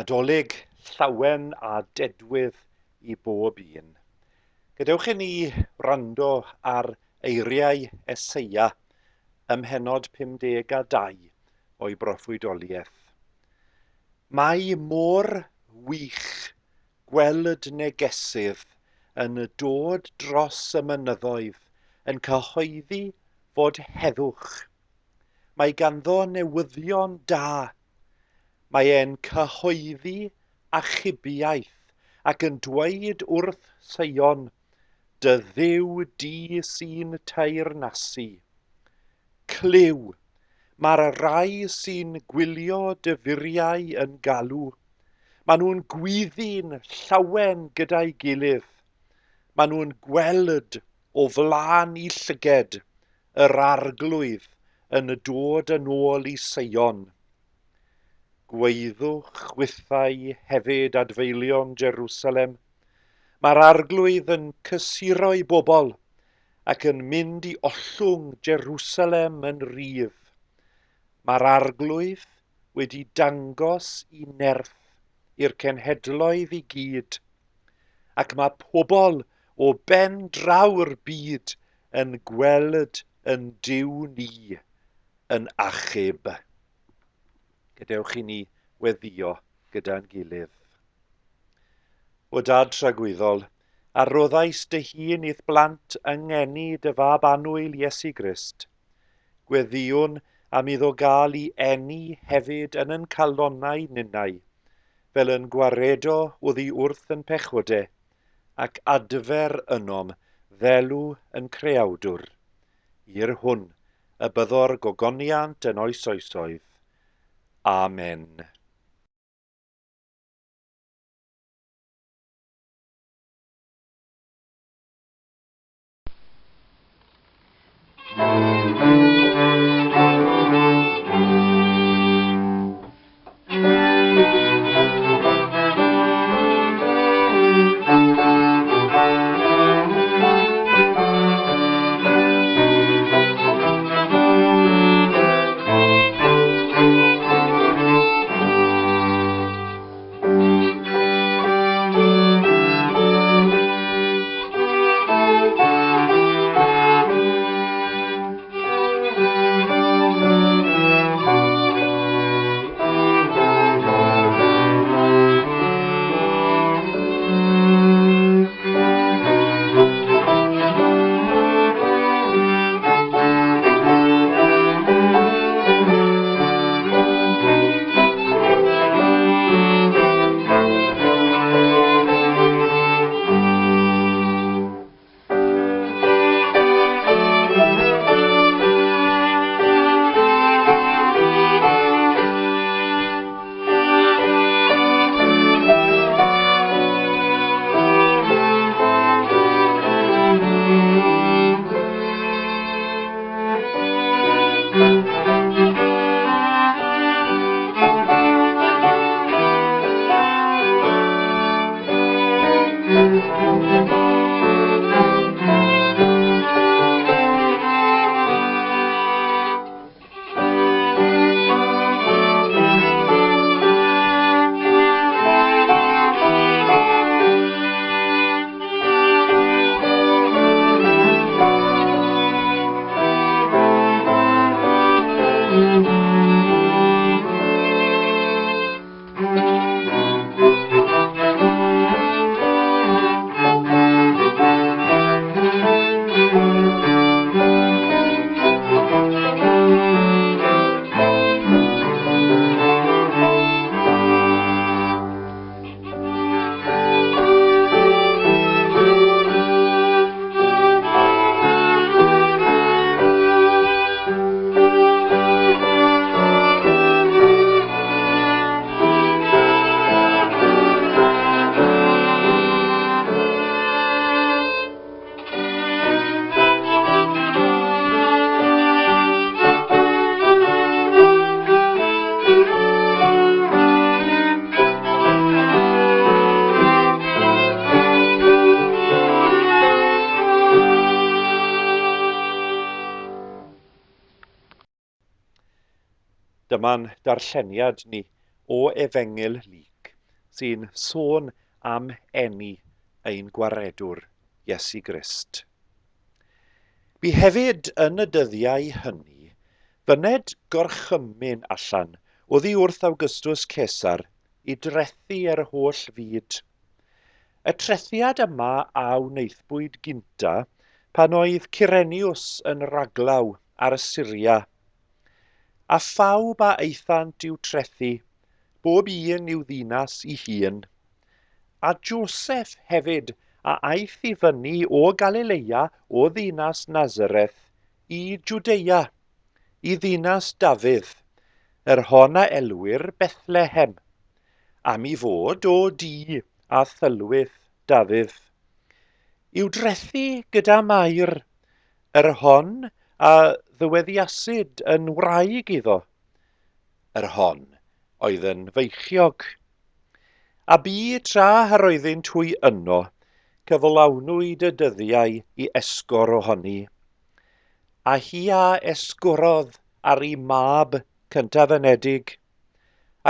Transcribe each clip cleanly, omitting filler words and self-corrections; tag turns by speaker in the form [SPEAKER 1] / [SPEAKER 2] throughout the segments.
[SPEAKER 1] Nadolig, llawen a dedwydd I bob un. Gadewch I ni wrando ar eiriau Eseia ym mhennod 52 o'i broffwydoliaeth. Mae mor wych gweld negesydd yn dod dros y mynyddoedd yn cyhoeddi fod heddwch. Mae ganddo newyddion da. Mae e'n cyhoeddi achubiaeth ac yn dweud wrth Sion, dy Dduw di sy'n teyrnasu. Cliw, mae'r rai sy'n gwylio dy furiau yn galw. Maen nhw'n gwyddi'n llawen gyda'i gilydd. Maen nhw'n gweld o flaen I llyged yr arglwydd yn dod yn ôl I Sion. Gwaeddwch wythau hefyd adfeilion Jerusalem. Mae'r arglwydd yn cysuro'i bobl ac yn mynd I ollwng Jerusalem yn rhydd. Mae'r arglwydd wedi dangos I nerth i'r cenhedloedd I gyd, ac mae pobl o ben draw'r byd yn gweld yn Duw ni yn achub. Gadewch I ni weddio gyda'n gilydd. O Dad Tragwyddol, arroddais dy hun i'th blant yng ngeni dy fab annwyl Iesu Grist. Gweddiwn am iddo gael I eni hefyd yn yn calonnau ninnau, fel yn gwaredo oddi wrth yn pechode, ac adfer ynom ddelw yn creawdwr. I'r hwn y byddo'r gogoniant yn oes oesoedd. Amen. Dyma'n darlleniad ni o Efengyl Luc. sy'n sôn am eni ein gwaredwr, Iesu Grist. Bu hefyd yn y dyddiau hynny, fyned gorchymyn allan oddi wrth Awgystws Cesar i drethu yr holl fyd. Y trethiad yma a wnaethpwyd gynta pan oedd Cyreniws yn raglaw ar y Syria, a phawb a eithant i'w trethu, bob un i'w ddinas ei hun. A Joseph hefyd a aeth i fyny o Galilea o ddinas Nazareth i Jwdea, i ddinas Dafydd, yr hon a elwir Bethlehem, am i fod o dŷ a thylwyth Dafydd. I'w drethu gyda Mair, yr hon a ddyweddiasid yn wraig iddo. Yr hon oedd yn feichiog. A bu tra yr oeddynt hwy yno, cyflawnwyd y dyddiau i esgor ohoni. A hi a esgorodd ar ei mab cyntafynedig,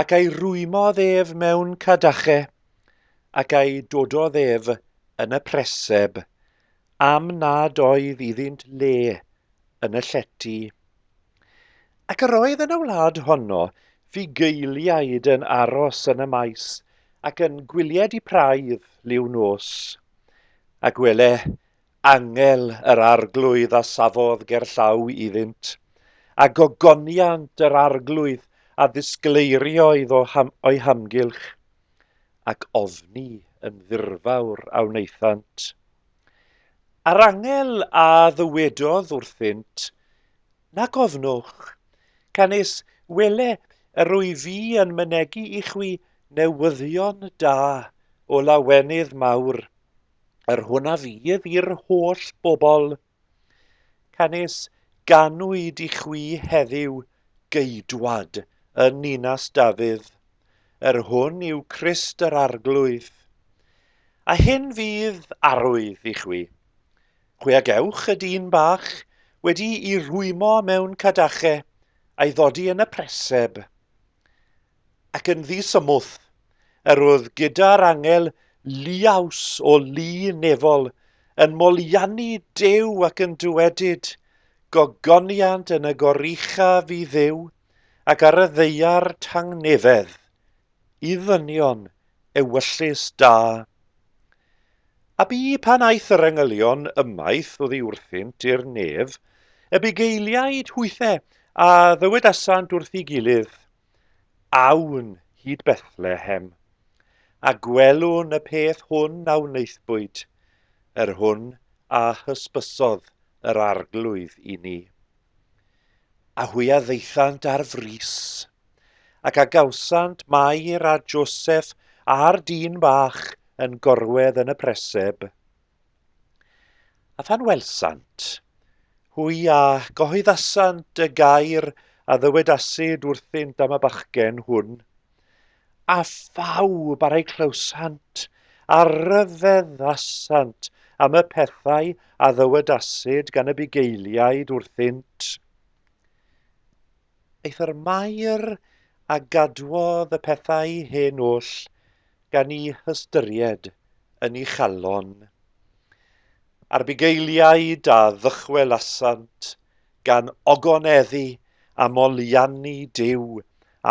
[SPEAKER 1] ac ei rwymodd ef mewn cadachau, ac ei dododd ef yn y preseb, am nad oedd iddynt le yn y llety. Ac yr oedd yn y wlad honno fugeiliaid yn aros yn y maes, ac yn gwylied i praidd liw nos. A gwele angel yr arglwydd a safodd gerllaw iddynt, a gogoniant yr arglwydd a ddisgleirioedd o'i hamgylch, ac ofni yn ddirfawr a wnaethant. A'r angel a ddywedodd wrthynt, nac ofnwch, canes wele yr wy fi yn mynegu i chwi newyddion da o lawenydd mawr, yr hwnna fydd i'r holl bobl. Canes ganwyd i chwi heddiw geidwad yn ninas Dafydd, yr hwn yw Crist yr arglwydd. A hyn fydd arwydd i chwi. Chwi ag ewch y dyn bach wedi i rwymo mewn cadachau a'i ddodi yn y preseb. Ac yn ddisymwth, yr oedd gyda'r angel liaws o lu nefol yn moliannu Duw ac yn dywedyd, gogoniant yn y gorucha fi Dduw ac ar y ddeiar tangnefedd, i ddynion ewyllus da. A bu pan aeth yr englynion ymaith oddi wrthynt i'r nef, y bugeiliaid hwythau a ddywedasant wrth ei gilydd, awn hyd Bethlehem, a gwelwn y peth hwn a wnaethpwyd, yr hwn a hysbysodd yr arglwydd i ni. A hwy a ddeithant ar frys, ac a gawsant Mair a Joseph a'r dyn bach yn gorwedd yn y preseb. A phan welsant, hwy a gyhoeddasant y gair a ddywedasid wrthynt am y bachgen hwn, a phawb ar ei clywsant, a ryfeddasant am y pethau a ddywedasid gan y bugeiliaid wrthynt. Eith yr Mair a gadwodd y pethau hen oll gan ei hystyried yn ei chalon. A'r bugeiliaid a ddychwelasant gan ogoneddu a moliannu Duw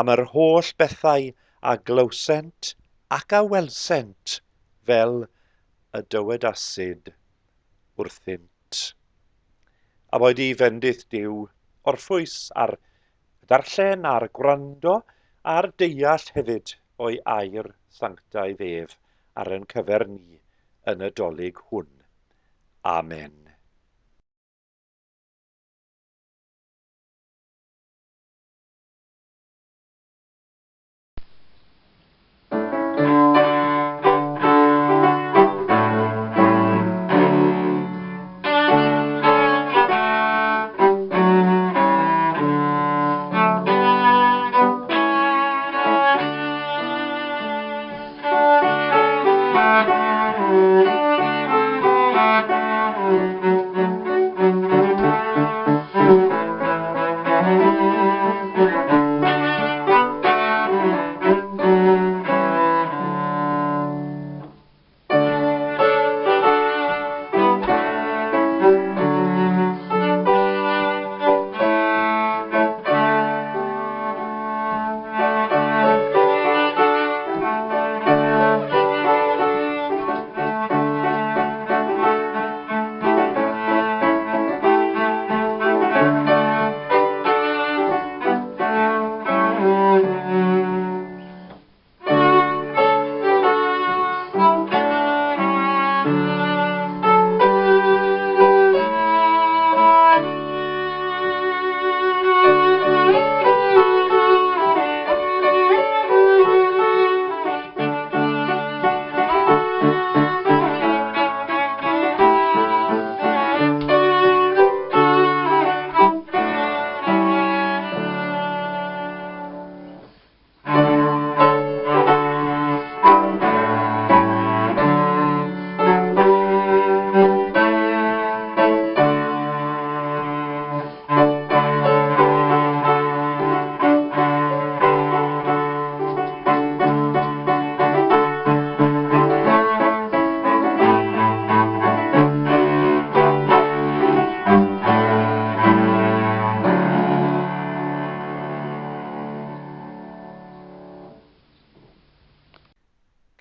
[SPEAKER 1] am yr holl bethau a glywsent ac a welsent fel y dywedasid wrthynt. A boed i fendith Duw orffwys ar ddarllen a'r gwrando a'r deall hefyd o'i air sanctaidd ef ar ein cyfer ni yn y dolig hwn. Amen.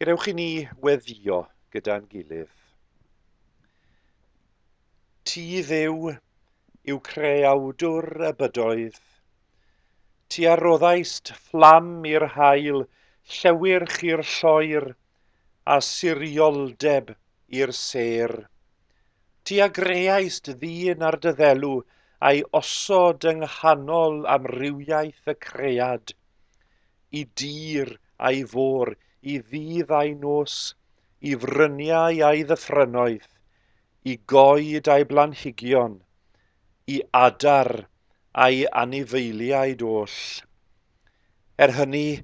[SPEAKER 1] Gadewch I ni weddio gyda'n gilydd. Ti Dduw yw creawdwr y bydoedd. Ti arroddaist fflam i'r haul, llewyrch i'r lloer, a sirioldeb i'r ser. Ti agreaist ddyn ar dy ddelw, a'i osod yng nghanol amrywiaeth y cread. I dir a'i fôr, i ddydd a'i nos, i fryniau a'i ddyffrynoedd, i goed a'i blanhigion, i adar a'i anifeiliaid oll. Hynny,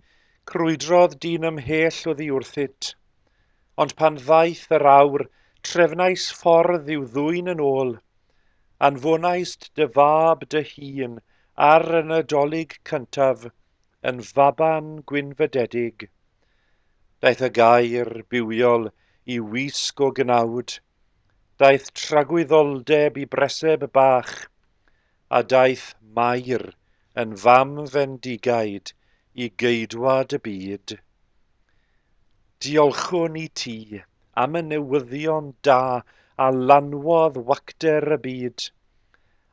[SPEAKER 1] crwydrodd dyn ymhell o ddiwrthyd, ond pan ddaeth yr awr, trefnais ffordd i'w ddwyn yn ôl, anfonaist dy fab dy hun ar y Nadolig cyntaf, yn faban gwynfydedig. Daeth y gair bywiol i wisg o gnawd, daeth tragwyddoldeb i breseb bach, a daeth Mair yn fam fendigaid i geidwad y byd. Diolchwn I ti am y newyddion da a lanwodd wacder y byd,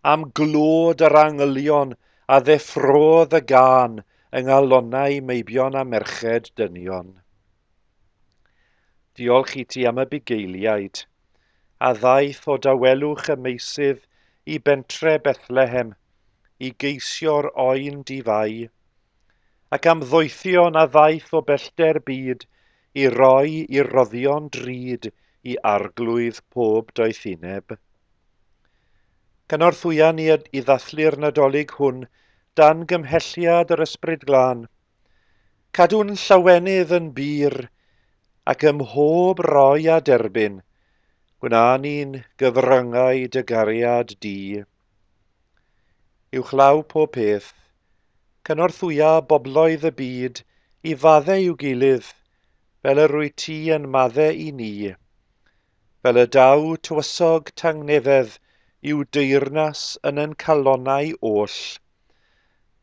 [SPEAKER 1] am glod yr angylion a ddeffrodd y gân yng ngalonnau meibion a merched dynion. Diolch I ti am y bugeiliaid, a ddaeth o dawelwch y meisydd I bentre Bethlehem, I geisio'r oen difau, ac am ddoethion a ddaeth o bellter byd, I roi I roddion drud I arglwydd pob doethineb. Cynorthwya ni I ddathlu'r Nadolig hwn dan gymhelliad yr ysbryd glân. Cadw'n llawenydd yn bir, ac ym mhob roi a derbyn, gwna ni'n gyfryngau dy gariad di. Uwchlaw pob peth, cynorthwya bobloedd y byd I faddau i'w gilydd, fel yr wyt ti yn maddau I ni. Fel y daw tywysog tangnefedd yw deyrnas yn yn calonnau oll,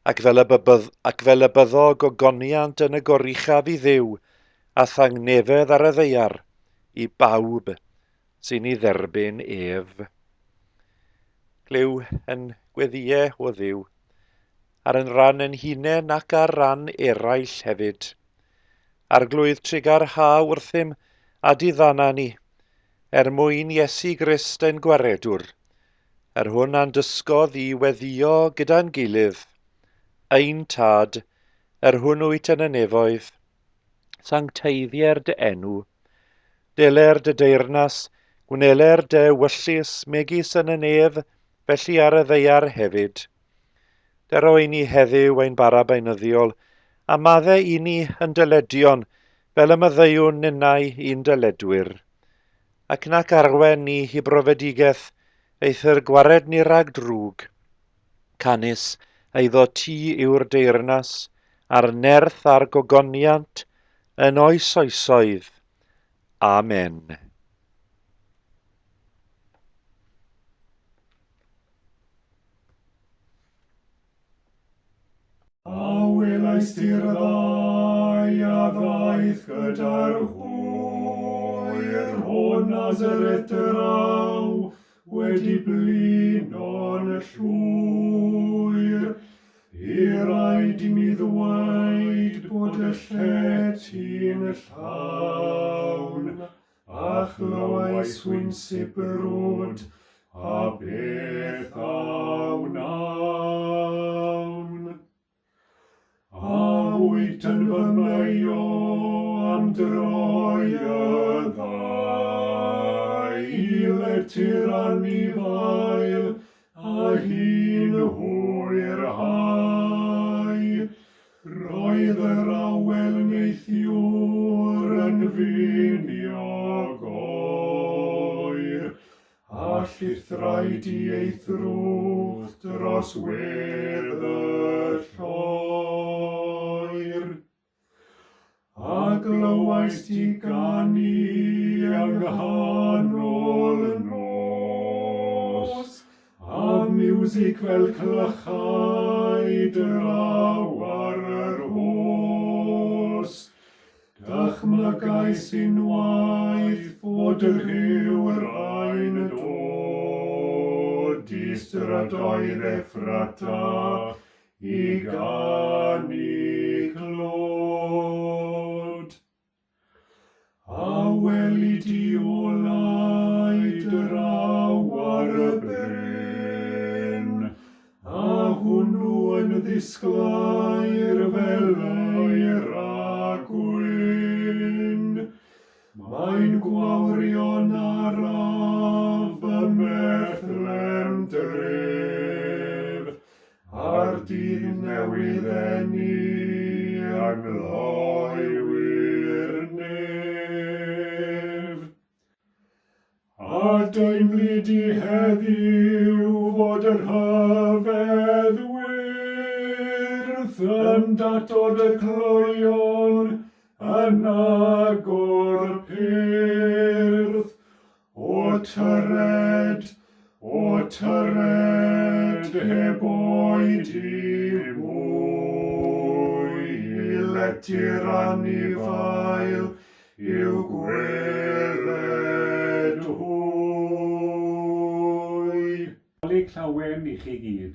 [SPEAKER 1] ac fel y byddog o goniant yn y goruchaf I dduw, a thangnefedd ar y ddeiar I bawb sy'n I dderbyn ef. Glyw yn gweddiau o dduw, ar yn ran yn hunain ac ar ran eraill hefyd. Arglwydd trigar ha wrthym a diddana ni, mwyn Iesu Grist ein gwaredwr, hwn a'n dysgodd I weddio gyda'n gilydd, ein tad, hwn wyt yn y nefoedd, sancteiddier dy enw, deler dy deyrnas, gwneler dy wyllus megis yn y nef, felly ar y ddeiar hefyd. Dero I ni heddiw ein bara beunyddiol, a maddau I ni yn dyledion, fel y maddeuwn ninnau i'n dyledwyr. Ac nac arwen ni I brofedigaeth, eith'r gwared ni rag drwg. Canis, eiddo ti yw'r deyrnas, a'r nerth a'r gogoniant, yn oes oesoedd. Amen.
[SPEAKER 2] A welais ti'r ddau a ddaeth gyda'r hwyr o Nazaret yr aw, wedi blino'n y llwyr. I raid I mi ddweud bod y llety'n llawn, a chlywais wynsibrwd a beth awn awn. A wyt yn fy meio am droi y ddau, I letyr anifail a hi'n hwyr hai. Roedd yr awel neithiwr yn finiog oer, a llithrai di ei thrwch dros werdd y lloer. A glywais ti ganu yng nghanol nos, a miwsig fel clychau draw ar yr hos. Dychmygais unwaith fod yr hyw'r ain yn dod, distrydoedd Effrata i ganu clod. A weli di olaid draw ar y bryn, a hwnnw yn ddisglair fel yr agwyn. Mae'n gwawrion araf y methlem dref, a'r dydd newydd enni angloiwyr nef. A deimlid i heddiw fod yr hyfedd wyrth yn datod y cloion yn agor pyrth. O tyred heb oed i mwy, letir anifail i'w gweled hwy.
[SPEAKER 3] Nadolig llawen i chi gyd.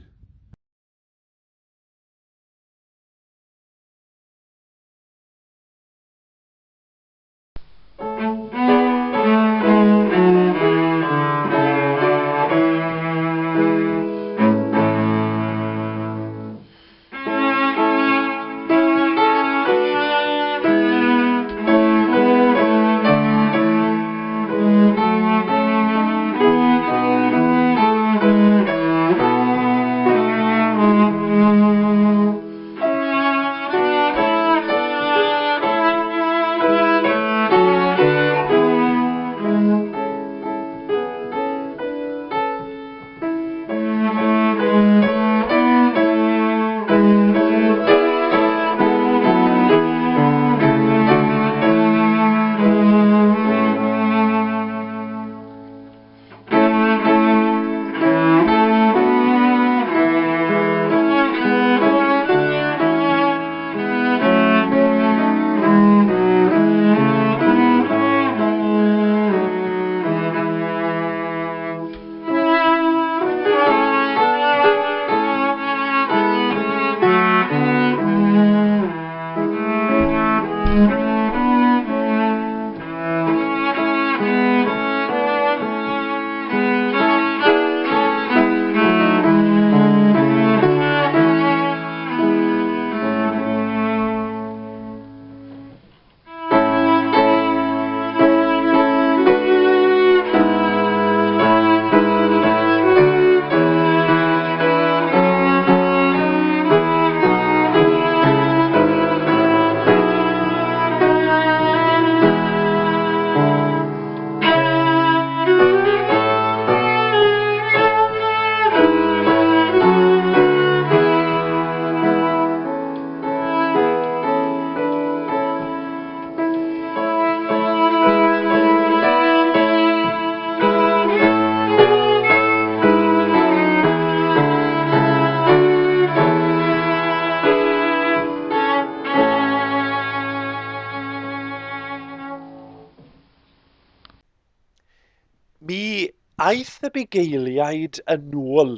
[SPEAKER 1] Mi aeth y bugeiliaid yn ôl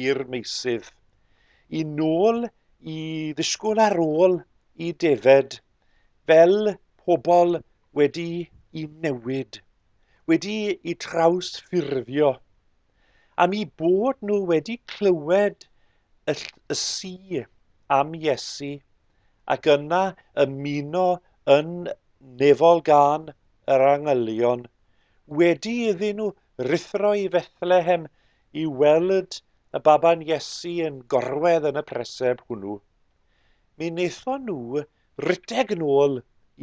[SPEAKER 1] i'r meysydd, i nôl i ddisgwyl ar ôl i defed fel pobl wedi i newid, wedi i trawsffurfio, am eu bod nhw wedi clywed y si am Iesu ac yna ymuno yn nefol gan yr angylion, wedi iddyn nhw rithro i Fethlehem i weld y baban Iesu yn gorwedd yn y preseb hwnnw. Mi wnaethon nhw ryteg nôl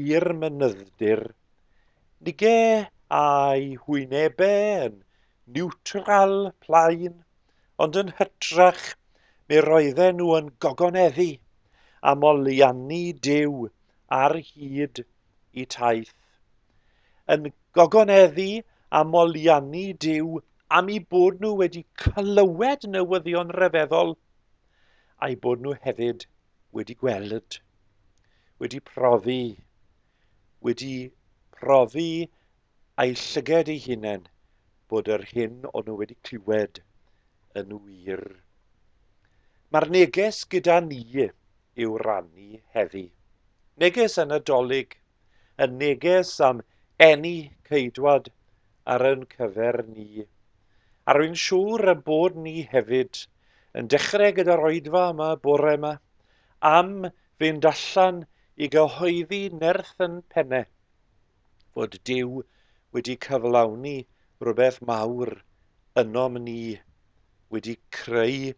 [SPEAKER 1] i'r mynydd-dir, nige a'i hwynebau yn niwtral plaen, ond yn hytrach mi roedden nhw yn gogoneddu a moliannu Duw ar hyd eu taith. Yn gogoneddu a moliannu Duw am eu bod nhw wedi clywed newyddion rhyfeddol a'i bod nhw hefyd wedi gweld, wedi profi, wedi profi a'i llyged ei hunain bod yr hyn o'n nhw wedi clywed yn wir. Mae'r neges gyda ni i'w rannu heddi. Neges y Nadolig, y neges am eni ceidwad ar ein cyfer ni. A rwy'n siŵr y bod ni hefyd yn dechrau gyda'r oedfa yma bore yma am fynd allan i gyhoeddi nerth yn pennau fod Duw wedi cyflawni rhywbeth mawr ynom ni, wedi creu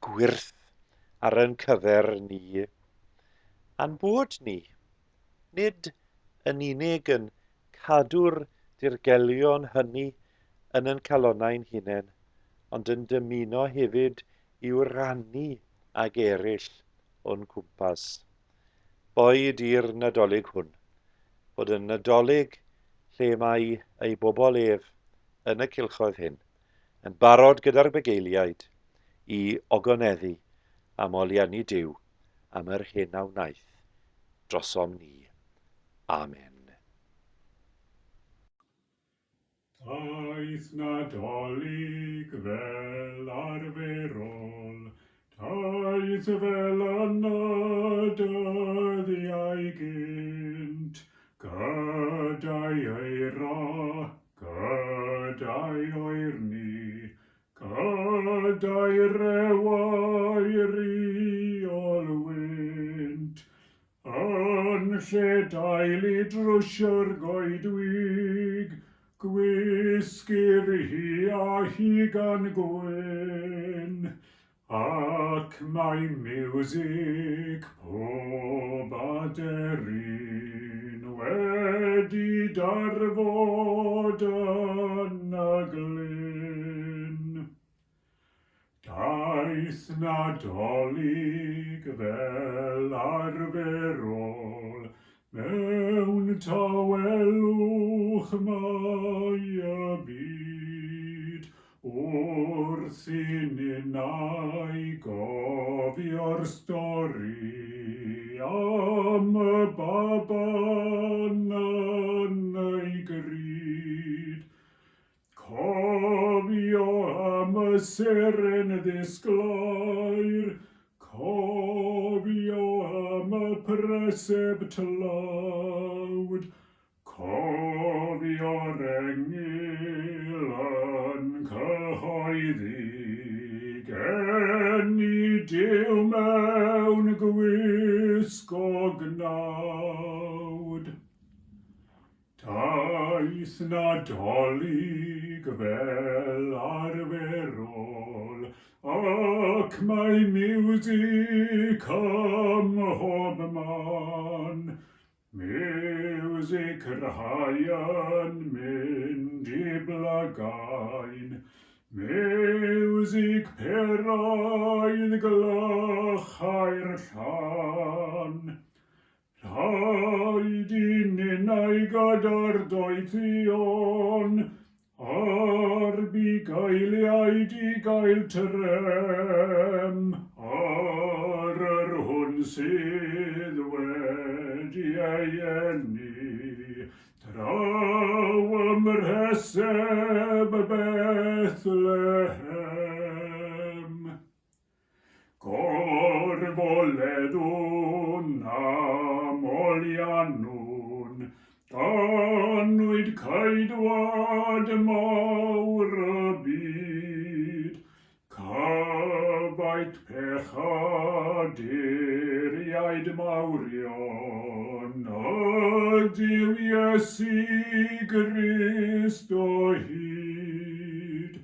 [SPEAKER 1] gwirth ar ein cyfer ni. A'n bod ni, nid yn unig yn cadw'r dirgelion hynny yn ein calonnau'n hunain, ond yn dymuno hefyd i'w rannu ag eraill o'n cwmpas. Boed i'r Nadolig hwn, bod yn Nadolig lle mae ei bobl ef yn y cylchoedd hyn yn barod gyda'r bugeiliaid i ogoneddu a moliannu Duw am yr hyn a wnaeth drosom ni. Amen.
[SPEAKER 2] Daeth Nadolig fel arferol, daeth fel anadyddiau gynt, gyda'i eira, gyda'i oerni, gyda'i rewairi olwynt, yn lle daili drwsio'r goedwig, gwisgyr hi a higan gwyn, ac mae miwsig pob aderyn wedi darfod yn y glyn. Daeth Nadolig fel arferol, mewn tawelwch mae y byd, wrth i ninnau gofio'r stori am y baban yn ei gryd. Cofio am y seren ddisglair, cofio am y preseb tlawd, cofio'r engil yn cyhoeddi, geni Duw mewn gwisg o gnawd. Daeth Nadolig fel arferol, ac mae miwsig ym mhob man. Miwsig rhain mynd I blygain, miwsig peraidd glychau'r llan. Rhaid I ninnau gyda'r doethion, a'r bugeiliaid I gael trem, ar yr hwn sydd wedi ei eni, draw ymhreseb Bethlehem. Gorfoleddwn a moliannwn, ganwyd ceidwad mawr y byd, cyfaint pechaduriaid mawrion, y Duw Iesu Grist o hyd.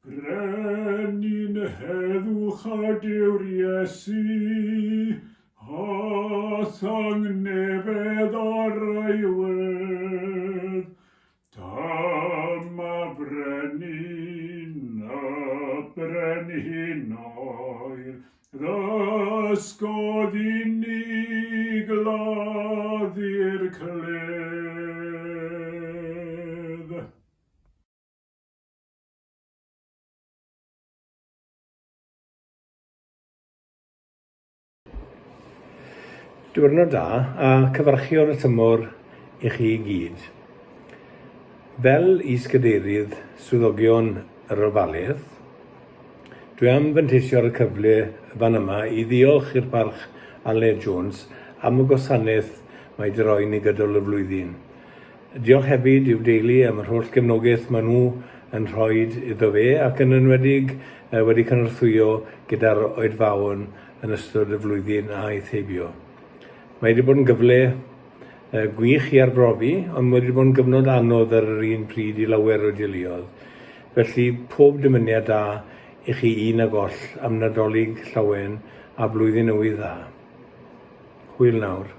[SPEAKER 2] Brenin heddwch a Duw'r Iesu, a thangnefedd ar ei wedd. Dyma brenin y brenhin oer, ddysgodd I ni gladdu'r cledd.
[SPEAKER 4] Diwrnod da a cyfarchion y tymor i chi i gyd. Fel is-gadeirydd swyddogion yr ofalydd, dwi am fanteisio'r cyfle fan yma i ddiolch i'r Parch Aled Jones am y gwasanaeth mae wedi roi ni gydol y flwyddyn. Diolch hefyd i'w deulu am yr holl gefnogaeth maen nhw yn rhoi iddo fe ac yn enwedig wedi cynorthwyo gyda'r oedfawon yn ystod y flwyddyn a eithebio. Mae wedi bod yn gyfle gwych i arbrofi, ond wedi bod yn gyfnod anodd ar yr un pryd i lawer o deuluodd. Felly pob dymuniad da i chi un ag oll am Nadolig llawen a blwyddyn newydd dda. Hwyl nawr.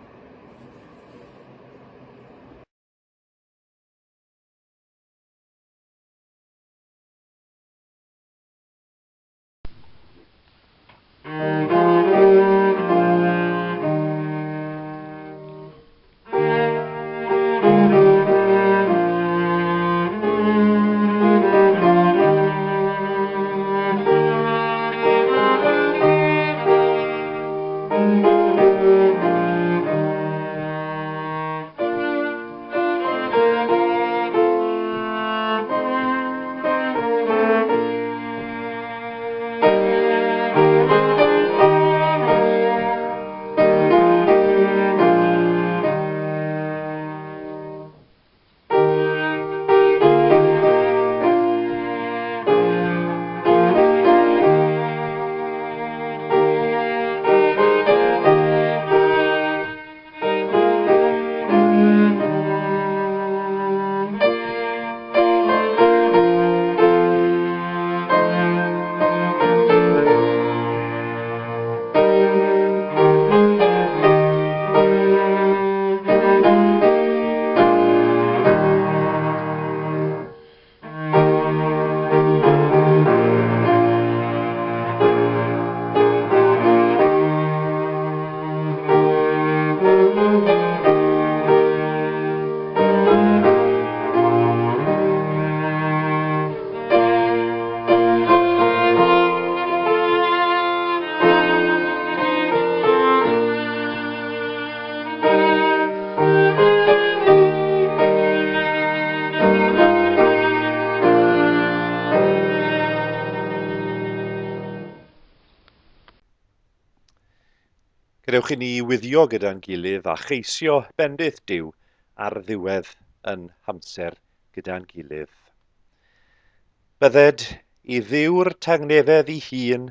[SPEAKER 1] Gadewch i ni wyddio gyda'n gilydd a cheisio bendith Duw ar ddiwedd yn hamser gyda'n gilydd. Bydded i ddiw'r tangnefedd ei hun,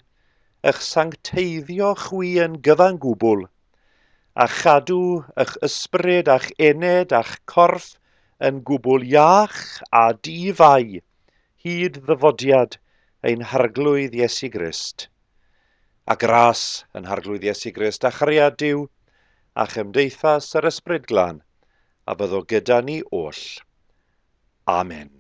[SPEAKER 1] eich sancteiddio chwi yn gyfan gwbl, a chadw eich ysbryd a'ch ened a'ch corff yn gwbl iach a di-fai, hyd ddyfodiad ein harglwydd Iesu Grist. A gras yn harglwydd Iesu Grist a chariad Duw, a chymdeithas yr ysbryd glân, a byddo gyda ni oll. Amen.